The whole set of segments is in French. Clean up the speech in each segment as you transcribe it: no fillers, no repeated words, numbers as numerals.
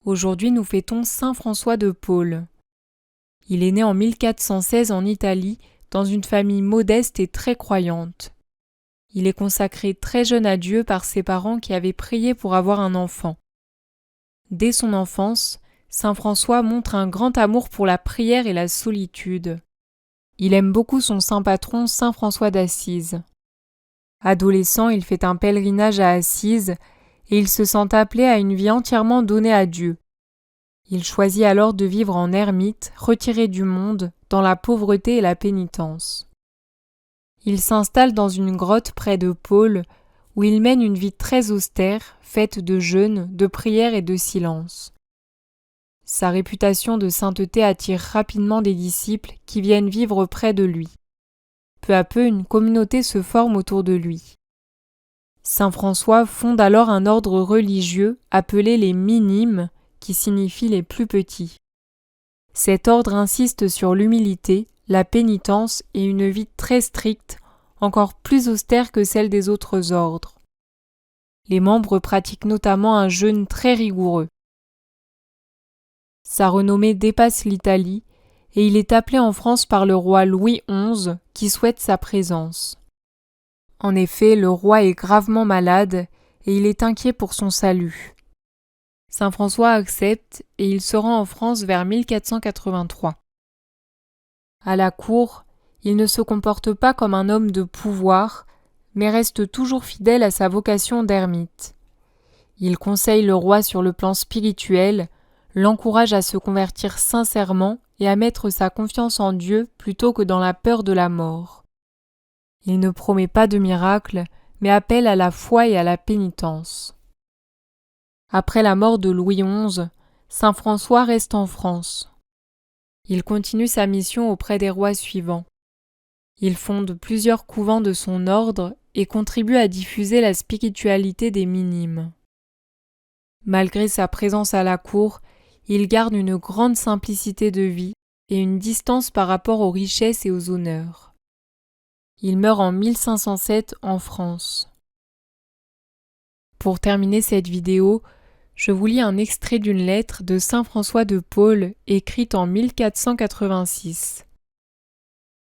Aujourd'hui, nous fêtons Saint François de Paule. Il est né en 1416 en Italie, dans une famille modeste et très croyante. Il est consacré très jeune à Dieu par ses parents qui avaient prié pour avoir un enfant. Dès son enfance, Saint François montre un grand amour pour la prière et la solitude. Il aime beaucoup son saint patron Saint François d'Assise. Adolescent, il fait un pèlerinage à Assise et il se sent appelé à une vie entièrement donnée à Dieu. Il choisit alors de vivre en ermite, retiré du monde, dans la pauvreté et la pénitence. Il s'installe dans une grotte près de Paule, où il mène une vie très austère, faite de jeûne, de prière et de silence. Sa réputation de sainteté attire rapidement des disciples qui viennent vivre près de lui. Peu à peu, une communauté se forme autour de lui. Saint François fonde alors un ordre religieux appelé les Minimes, qui signifie les plus petits. Cet ordre insiste sur l'humilité, la pénitence et une vie très stricte, encore plus austère que celle des autres ordres. Les membres pratiquent notamment un jeûne très rigoureux. Sa renommée dépasse l'Italie et il est appelé en France par le roi Louis XI qui souhaite sa présence. En effet, le roi est gravement malade et il est inquiet pour son salut. Saint François accepte et il se rend en France vers 1483. À la cour, il ne se comporte pas comme un homme de pouvoir, mais reste toujours fidèle à sa vocation d'ermite. Il conseille le roi sur le plan spirituel, l'encourage à se convertir sincèrement et à mettre sa confiance en Dieu plutôt que dans la peur de la mort. Il ne promet pas de miracle, mais appelle à la foi et à la pénitence. Après la mort de Louis XI, Saint François reste en France. Il continue sa mission auprès des rois suivants. Il fonde plusieurs couvents de son ordre et contribue à diffuser la spiritualité des Minimes. Malgré sa présence à la cour, il garde une grande simplicité de vie et une distance par rapport aux richesses et aux honneurs. Il meurt en 1507 en France. Pour terminer cette vidéo, je vous lis un extrait d'une lettre de Saint François de Paule écrite en 1486.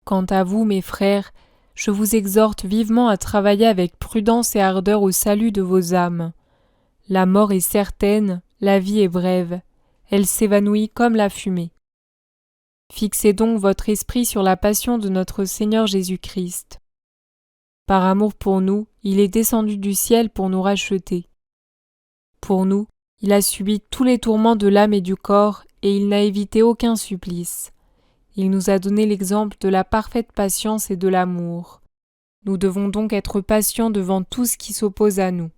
Quant à vous, mes frères, je vous exhorte vivement à travailler avec prudence et ardeur au salut de vos âmes. La mort est certaine, la vie est brève, elle s'évanouit comme la fumée. Fixez donc votre esprit sur la passion de notre Seigneur Jésus-Christ. Par amour pour nous, il est descendu du ciel pour nous racheter. Pour nous, il a subi tous les tourments de l'âme et du corps et il n'a évité aucun supplice. Il nous a donné l'exemple de la parfaite patience et de l'amour. Nous devons donc être patients devant tout ce qui s'oppose à nous.